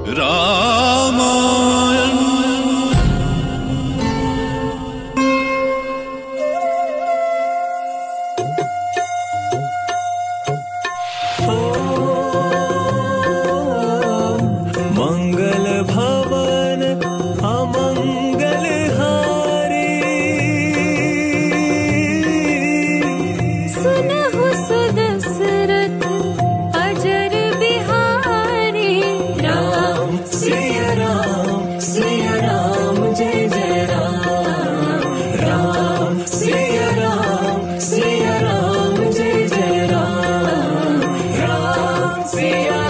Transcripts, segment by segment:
रामायण। मंगल भवन अमंगल हारी, सुनहु सुदशरथ अजर बिहारी। राम सिया राम जय जय राम। राम सिया राम जय जय राम। राम सिया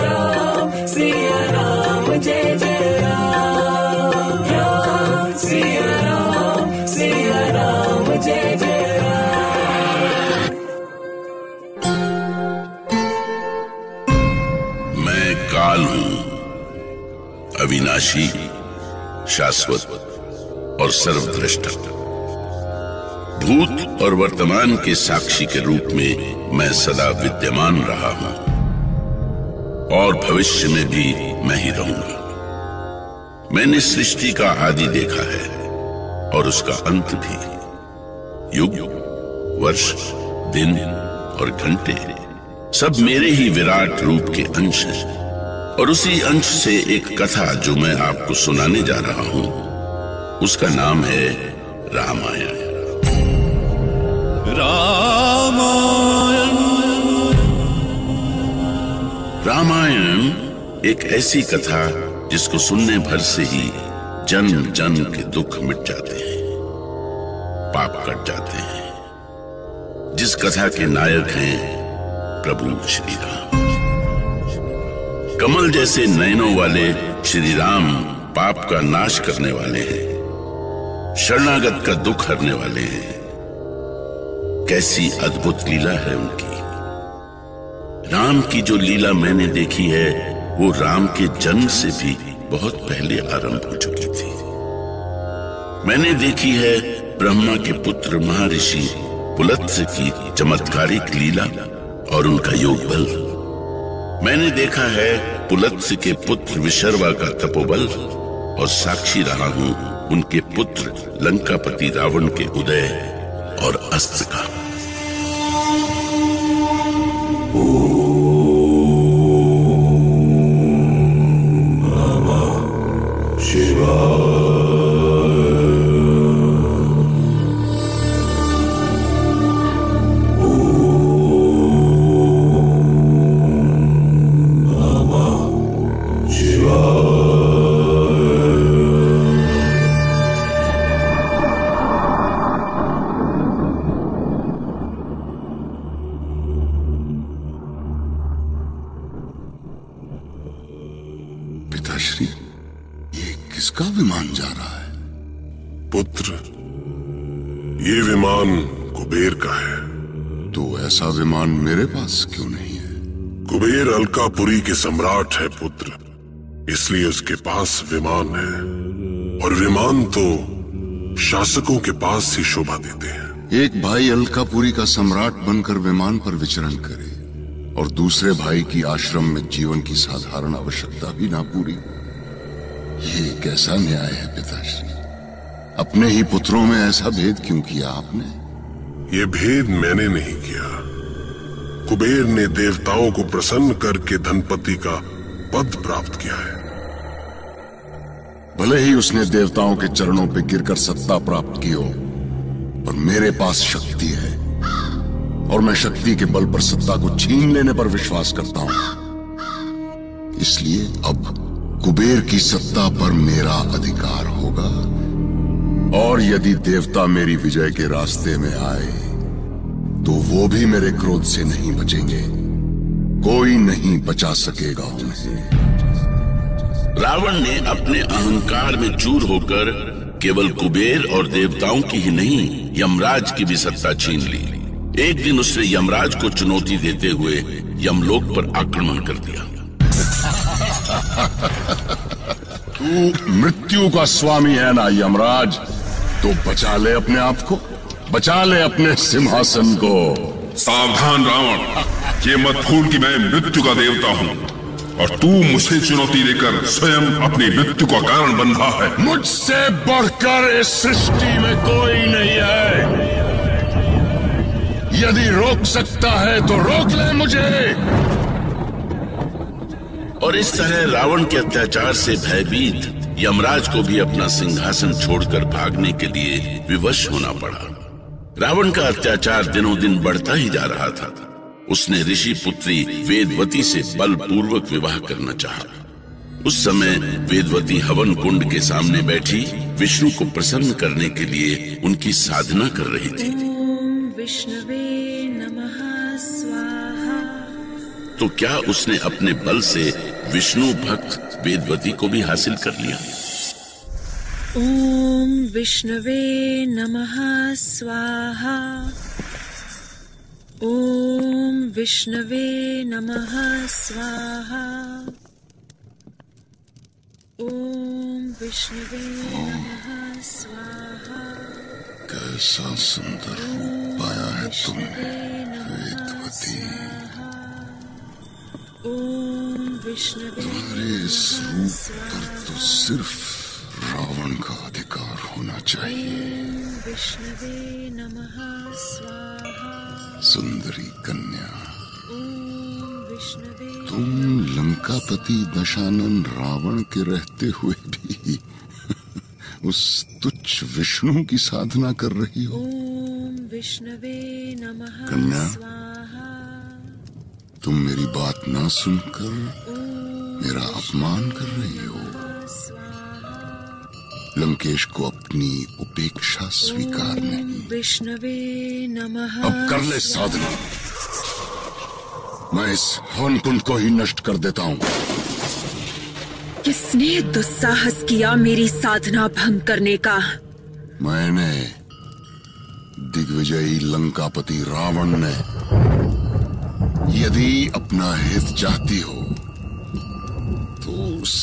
राम जय जय राम। राम सिया राम जय जय राम। मैं काल हूं, अविनाशी, शाश्वत और सर्वद्रष्टा। भूत और वर्तमान के साक्षी के रूप में मैं सदा विद्यमान रहा हूं और भविष्य में भी मैं ही रहूंगा। मैंने सृष्टि का आदि देखा है और उसका अंत भी। युग, वर्ष, दिन और घंटे सब मेरे ही विराट रूप के अंश हैं। और उसी अंश से एक कथा जो मैं आपको सुनाने जा रहा हूं, उसका नाम है रामायण। रामायण। रामायण एक ऐसी कथा जिसको सुनने भर से ही जन जन के दुख मिट जाते हैं, पाप कट जाते हैं। जिस कथा के नायक हैं प्रभु श्री राम। कमल जैसे नयनों वाले श्री राम पाप का नाश करने वाले हैं, शरणागत का दुख हरने वाले हैं। कैसी अद्भुत लीला है उनकी। राम की जो लीला मैंने देखी है वो राम के जन्म से भी बहुत पहले आरंभ हो चुकी थी। मैंने देखी है ब्रह्मा के पुत्र महर्षि पुलत्स्य की चमत्कारिक लीला और उनका योग बल। मैंने देखा है पुलत्स्य के पुत्र विशर्वा का तपोबल और साक्षी रहा हूं उनके पुत्र लंकापति रावण के उदय और अस्त का। पिताश्री, ये किसका विमान जा रहा है? पुत्र, ये विमान कुबेर का है। तो ऐसा विमान मेरे पास क्यों नहीं है? कुबेर अलकापुरी के सम्राट है पुत्र, इसलिए उसके पास विमान है। और विमान तो शासकों के पास ही शोभा देते हैं। एक भाई अलकापुरी का सम्राट बनकर विमान पर विचरण करे और दूसरे भाई की आश्रम में जीवन की साधारण आवश्यकता भी ना पूरी। ये कैसा न्याय है पिताश्री? अपने ही पुत्रों में ऐसा भेद क्यों किया आपने? ये भेद मैंने नहीं किया। कुबेर ने देवताओं को प्रसन्न करके धनपति का पद प्राप्त किया है। भले ही उसने देवताओं के चरणों पर गिरकर सत्ता प्राप्त की हो, पर मेरे पास शक्ति है और मैं शक्ति के बल पर सत्ता को छीन लेने पर विश्वास करता हूं। इसलिए अब कुबेर की सत्ता पर मेरा अधिकार होगा। और यदि देवता मेरी विजय के रास्ते में आए तो वो भी मेरे क्रोध से नहीं बचेंगे। कोई नहीं बचा सकेगा उन्हें। रावण ने अपने अहंकार में चूर होकर केवल कुबेर और देवताओं की ही नहीं, यमराज की भी सत्ता छीन ली। एक दिन उसने यमराज को चुनौती देते हुए यमलोक पर आक्रमण कर दिया। तू मृत्यु का स्वामी है ना यमराज, तो बचा ले अपने आप को, बचा ले अपने सिंहासन को। सावधान रावण, ये मत भूल कि मैं मृत्यु का देवता हूँ और तू मुझे चुनौती देकर स्वयं अपनी मृत्यु का कारण बन रहा है। मुझसे बढ़कर इस सृष्टि में कोई नहीं है। यदि रोक सकता है तो रोक ले मुझे। और इस तरह रावण के अत्याचार से भयभीत यमराज को भी अपना सिंहासन छोड़कर भागने के लिए विवश होना पड़ा। रावण का अत्याचार दिनों दिन बढ़ता ही जा रहा था। उसने ऋषि पुत्री वेदवती से बलपूर्वक विवाह करना चाहा। उस समय वेदवती हवन कुंड के सामने बैठी विष्णु को प्रसन्न करने के लिए उनकी साधना कर रही थी। ओम विष्णवे नमः स्वाहा। तो क्या उसने अपने बल से विष्णु भक्त वेदवती को भी हासिल कर लिया? ओम विष्णवे नमः स्वाहा। ओम विष्णवे नमः स्वाहा। ओम विष्णवे नमः स्वाहा। कैसा सुंदर रूप पाया है तुमने वेदवती। ओम विष्णवे तुम्हारे इस रूप पर तो सिर्फ रावण का अधिकार होना चाहिए। विष्णवे नमः स्वाहा। सुंदरी कन्या, विष्णवे तुम लंकापति दशानन रावण के रहते हुए भी उस तुच्छ विष्णु की साधना कर रही हो। ओम विष्णवे नमः कन्या, स्वाहा। तुम मेरी बात ना सुनकर मेरा अपमान कर रही हो। लंकेश को अपनी उपेक्षा स्वीकार नहीं। विष्णवे नमः। अब कर ले साधना। मैं इस हवन कुंड को ही नष्ट कर देता हूँ। किसने दुस्साहस किया मेरी साधना भंग करने का? मैंने, दिग्विजयी लंकापति रावण ने। यदि अपना हित चाहती हो तो उस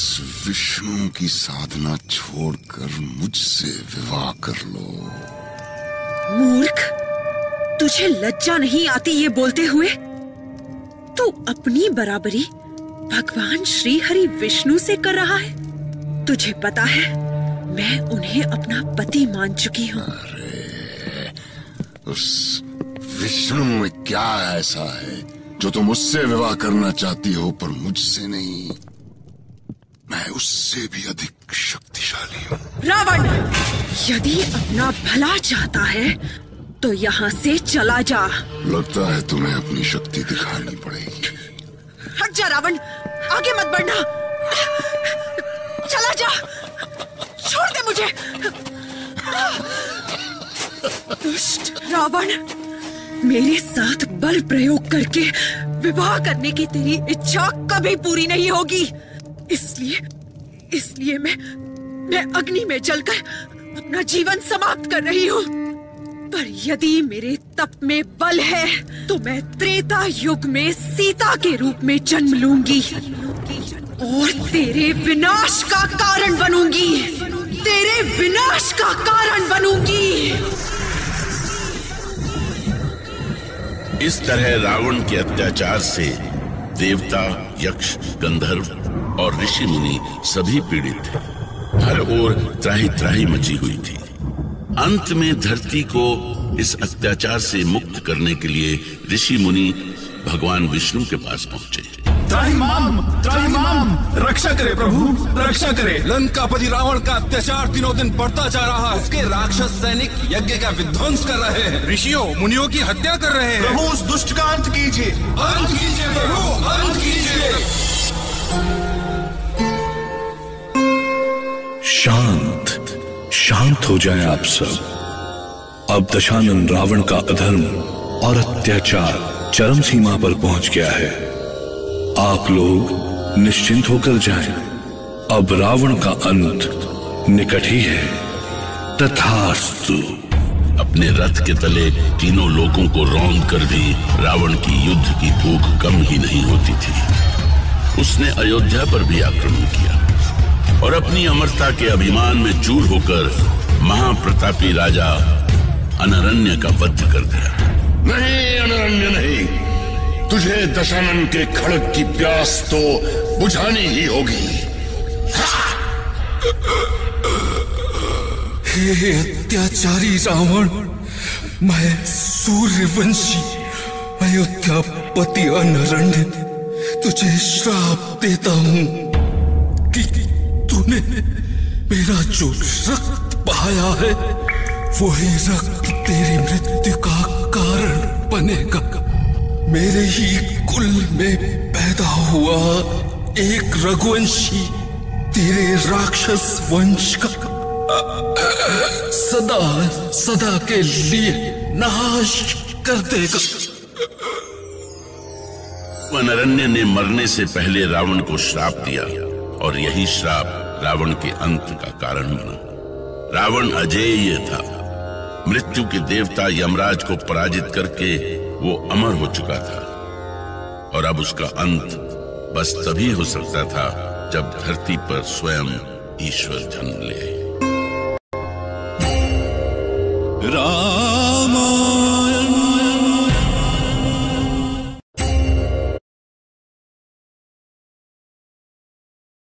विष्णु की साधना छोड़कर मुझसे विवाह कर लो। मूर्ख, तुझे लज्जा नहीं आती ये बोलते हुए? तू अपनी बराबरी भगवान श्री हरि विष्णु से कर रहा है। तुझे पता है मैं उन्हें अपना पति मान चुकी हूँ। अरे, उस विष्णु में क्या ऐसा है जो तुम उससे विवाह करना चाहती हो पर मुझसे नहीं? मैं उससे भी अधिक शक्तिशाली हूँ। रावण, यदि अपना भला चाहता है तो यहाँ से चला जा। लगता है तुम्हें अपनी शक्ति दिखानी पड़ेगी। हट जा रावण, आगे मत बढ़ना। चला जा, छोड़ दे मुझे। दुष्ट रावण, मेरे साथ बल प्रयोग करके विवाह करने की तेरी इच्छा कभी पूरी नहीं होगी। इसलिए मैं अग्नि में जलकर अपना जीवन समाप्त कर रही हूँ। पर यदि मेरे तप में बल है तो मैं त्रेता युग में सीता के रूप में जन्म लूंगी और तेरे विनाश का कारण बनूंगी। तेरे विनाश का कारण बनूंगी। इस तरह रावण के अत्याचार से देवता, यक्ष, गंधर्व और ऋषि मुनि सभी पीड़ित थे। हर ओर त्राही त्राही मची हुई थी। अंत में धरती को इस अत्याचार से मुक्त करने के लिए ऋषि मुनि भगवान विष्णु के पास पहुंचे। त्राहिमाम, रक्षा करे प्रभु, रक्षा करे। लंकापति रावण का अत्याचार दिनों दिन बढ़ता जा रहा है। उसके राक्षस सैनिक यज्ञ का विध्वंस कर रहे हैं, ऋषियों मुनियों की हत्या कर रहे हैं। प्रभु उस दुष्ट का अंत कीजिए, अंत कीजिए प्रभु, अंत कीजिए। शांत हो जाएं आप सब। अब दशानन रावण का अधर्म और अत्याचार चरम सीमा पर पहुंच गया है। आप लोग निश्चिंत होकर जाएं। अब रावण का अंत निकट ही है। तथास्तु। अपने रथ के तले तीनों लोगों को रौंद कर भी रावण की युद्ध की भूख कम ही नहीं होती थी। उसने अयोध्या पर भी आक्रमण किया और अपनी अमरता के अभिमान में चूर होकर महाप्रतापी राजा अनरण्य का वध कर दिया। नहीं अनरण्य नहीं, तुझे दशानन के खड़ग की प्यास तो बुझानी ही होगी। हे अत्याचारी रावण, मैं सूर्यवंशी अयोध्यापति अनरण्य तुझे श्राप देता हूं कि तूने मेरा जो रक्त बहाया है वही रक्त तेरी मृत्यु का कारण बनेगा। मेरे ही कुल में पैदा हुआ एक रघुवंशी तेरे राक्षस वंश का सदा सदा के लिए नाश कर देगा। अनरण्य ने मरने से पहले रावण को श्राप दिया और यही श्राप रावण के अंत का कारण बना। रावण अजेय था। मृत्यु के देवता यमराज को पराजित करके वो अमर हो चुका था और अब उसका अंत बस तभी हो सकता था जब धरती पर स्वयं ईश्वर जन्म ले। रामा